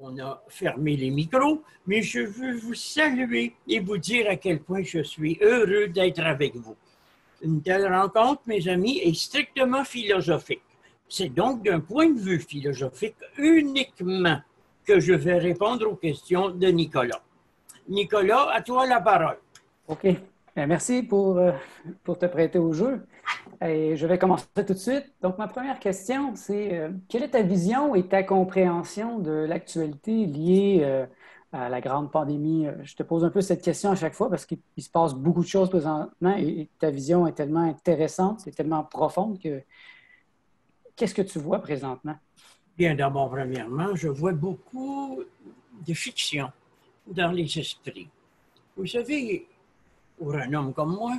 on a fermé les micros, mais je veux vous saluer et vous dire à quel point je suis heureux d'être avec vous. Une telle rencontre, mes amis, est strictement philosophique. C'est donc d'un point de vue philosophique uniquement que je vais répondre aux questions de Nicolas. Nicolas, à toi la parole. OK. Merci pour te prêter au jeu. Et je vais commencer tout de suite. Donc, ma première question, c'est quelle est ta vision et ta compréhension de l'actualité liée à la grande pandémie? Je te pose un peu cette question à chaque fois parce qu'il se passe beaucoup de choses présentement et ta vision est tellement intéressante, c'est tellement profonde que qu'est-ce que tu vois présentement? Bien, d'abord, premièrement, je vois beaucoup de fiction dans les esprits. Vous savez, pour un homme comme moi,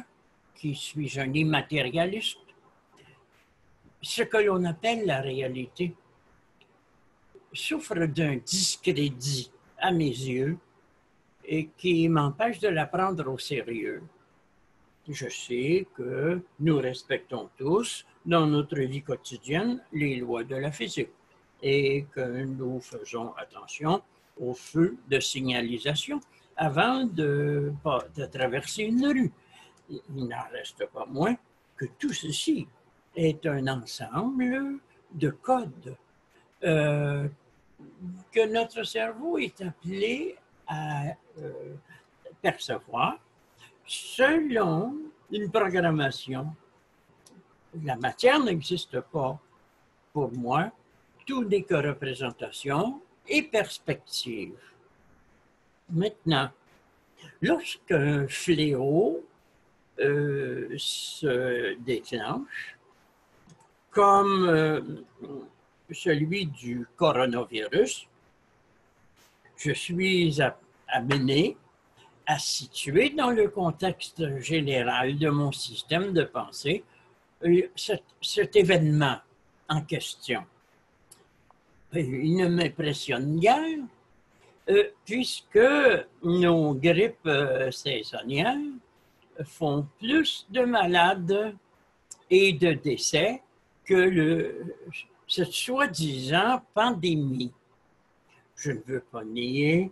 qui suis un immatérialiste, ce que l'on appelle la réalité souffre d'un discrédit à mes yeux et qui m'empêche de la prendre au sérieux. Je sais que nous respectons tous, dans notre vie quotidienne, les lois de la physique et que nous faisons attention aux feux de signalisation avant de traverser une rue. Il n'en reste pas moins que tout ceci est un ensemble de codes que notre cerveau est appelé à percevoir selon une programmation. La matière n'existe pas pour moi. Tout n'est que représentation et perspective. Maintenant, lorsqu'un fléau se déclenche, comme celui du coronavirus, je suis amené à situer dans le contexte général de mon système de pensée cet événement en question. Il ne m'impressionne guère, puisque nos grippes saisonnières font plus de malades et de décès que cette soi-disant pandémie. Je ne veux pas nier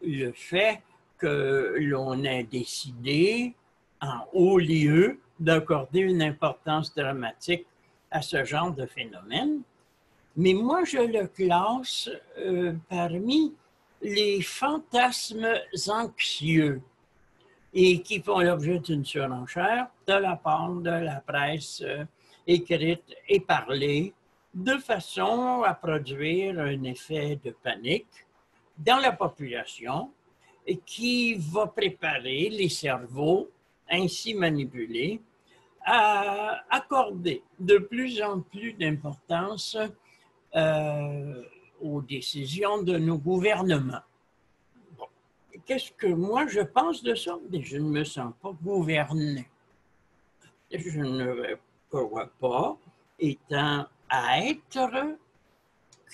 le fait que l'on ait décidé en haut lieu d'accorder une importance dramatique à ce genre de phénomène, mais moi je le classe parmi les fantasmes anxieux et qui font l'objet d'une surenchère de la part de la presse écrite et parlée, de façon à produire un effet de panique dans la population et qui va préparer les cerveaux ainsi manipulés à accorder de plus en plus d'importance aux décisions de nos gouvernements. Bon. Qu'est-ce que moi je pense de ça? Mais je ne me sens pas gouverné. Je ne crois pas, étant être,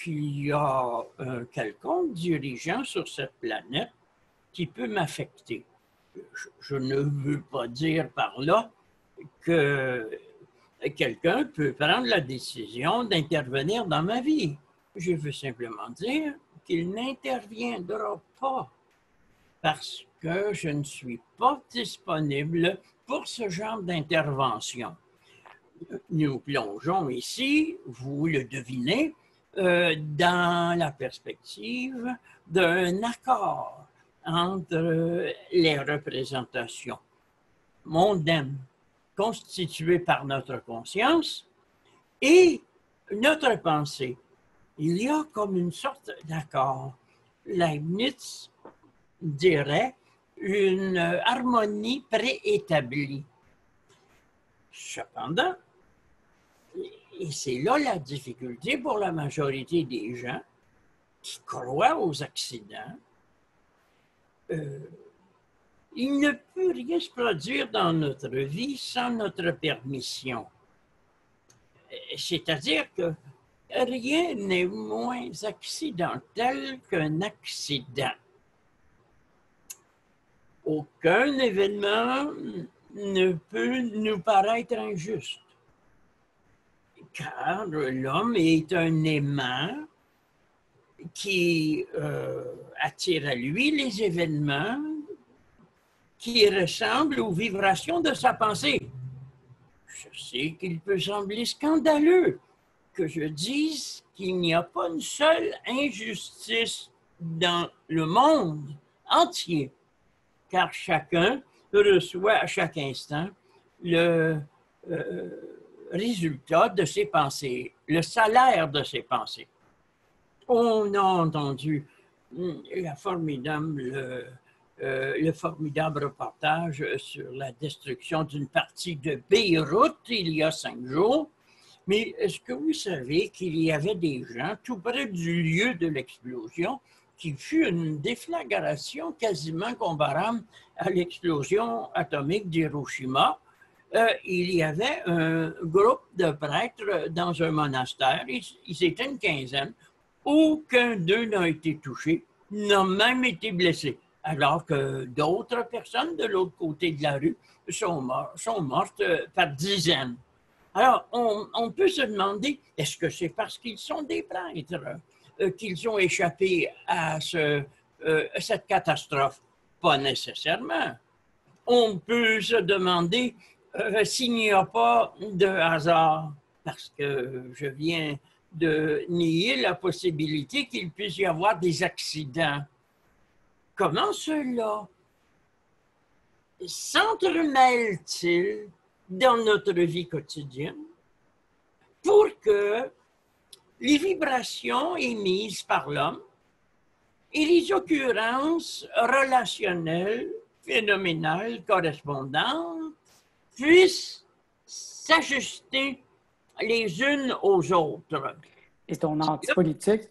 qu'il y a un quelconque dirigeant sur cette planète qui peut m'affecter. Je ne veux pas dire par là que quelqu'un peut prendre la décision d'intervenir dans ma vie. Je veux simplement dire qu'il n'interviendra pas parce que je ne suis pas disponible pour ce genre d'intervention. Nous plongeons ici, vous le devinez, dans la perspective d'un accord entre les représentations mondaines constituées par notre conscience et notre pensée. Il y a comme une sorte d'accord. Leibniz dirait une harmonie préétablie. Cependant, et c'est là la difficulté pour la majorité des gens qui croient aux accidents, il ne peut rien se produire dans notre vie sans notre permission. C'est-à-dire que rien n'est moins accidentel qu'un accident. Aucun événement ne peut nous paraître injuste, car l'homme est un aimant qui attire à lui les événements qui ressemblent aux vibrations de sa pensée. Je sais qu'il peut sembler scandaleux que je dise qu'il n'y a pas une seule injustice dans le monde entier, car chacun reçoit à chaque instant le résultat de ses pensées, le salaire de ses pensées. On a entendu le formidable reportage sur la destruction d'une partie de Beyrouth il y a 5 jours. Mais est-ce que vous savez qu'il y avait des gens tout près du lieu de l'explosion qui fut une déflagration quasiment comparable à l'explosion atomique d'Hiroshima? Il y avait un groupe de prêtres dans un monastère, ils étaient une quinzaine. Aucun d'eux n'a été touché, n'a même été blessé, alors que d'autres personnes de l'autre côté de la rue sont mortes par dizaines. Alors, on peut se demander, est-ce que c'est parce qu'ils sont des prêtres qu'ils ont échappé à cette catastrophe? Pas nécessairement. On peut se demander s'il n'y a pas de hasard, parce que je viens de nier la possibilité qu'il puisse y avoir des accidents. Comment cela s'entremêle-t-il dans notre vie quotidienne pour que les vibrations émises par l'homme et les occurrences relationnelles, phénoménales, correspondantes puissent s'ajuster les unes aux autres. Et ton antipolitique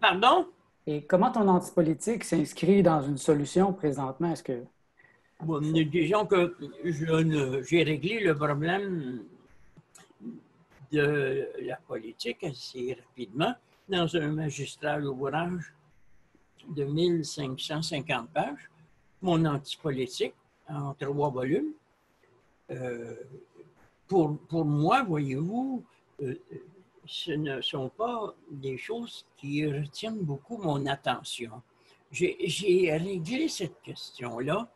Pardon? Et comment ton antipolitique s'inscrit dans une solution présentement? Est-ce que... Bon, disons que j'ai réglé le problème de la politique assez rapidement dans un magistral ouvrage de 1550 pages, mon antipolitique en 3 volumes. Pour moi, voyez-vous, ce ne sont pas des choses qui retiennent beaucoup mon attention. J'ai réglé cette question-là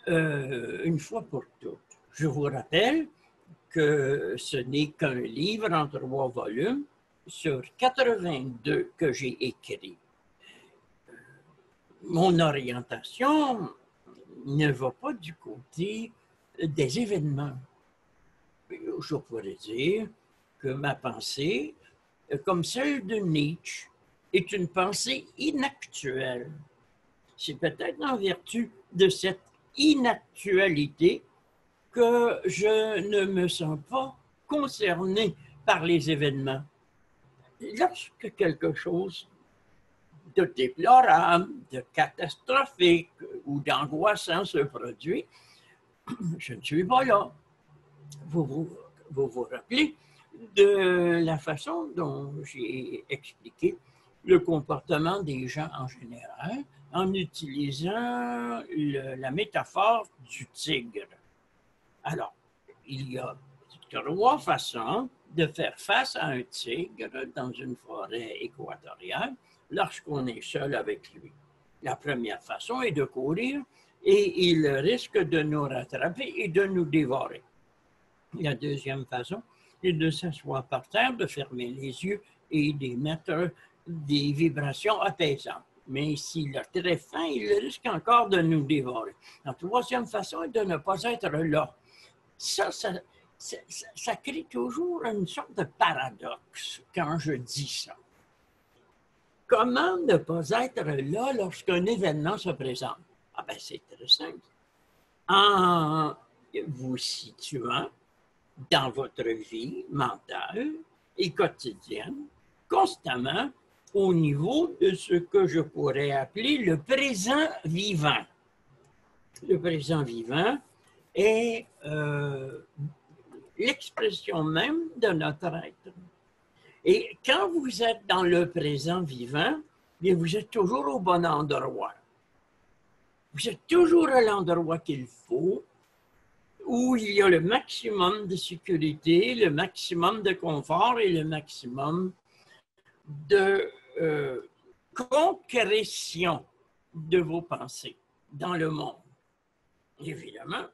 une fois pour toutes. Je vous rappelle que ce n'est qu'un livre en 3 volumes sur 82 que j'ai écrit. Mon orientation ne va pas du côté des événements. Je pourrais dire que ma pensée, comme celle de Nietzsche, est une pensée inactuelle. C'est peut-être en vertu de cette inactualité que je ne me sens pas concerné par les événements. Lorsque quelque chose de déplorable, de catastrophique ou d'angoissant se produit, je ne suis pas là. Vous vous rappelez de la façon dont j'ai expliqué le comportement des gens en général en utilisant la métaphore du tigre. Alors, il y a 3 façons de faire face à un tigre dans une forêt équatoriale lorsqu'on est seul avec lui. La première façon est de courir et il risque de nous rattraper et de nous dévorer. La deuxième façon est de s'asseoir par terre, de fermer les yeux et d'émettre des vibrations apaisantes. Mais s'il a très faim, il risque encore de nous dévorer. La troisième façon est de ne pas être là. Ça crée toujours une sorte de paradoxe quand je dis ça. Comment ne pas être là lorsqu'un événement se présente? Ah ben c'est très simple. En vous situant dans votre vie mentale et quotidienne, constamment au niveau de ce que je pourrais appeler le présent vivant. Le présent vivant est l'expression même de notre être. Et quand vous êtes dans le présent vivant, bien, vous êtes toujours au bon endroit. Vous êtes toujours à l'endroit qu'il faut, où il y a le maximum de sécurité, le maximum de confort et le maximum de concrétion de vos pensées dans le monde. Évidemment,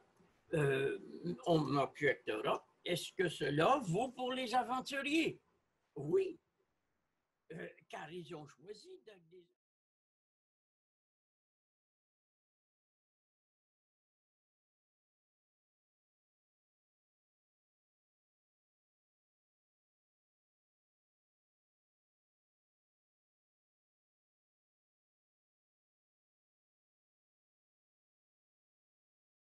on m'objectera, est-ce que cela vaut pour les aventuriers? Oui, car ils ont choisi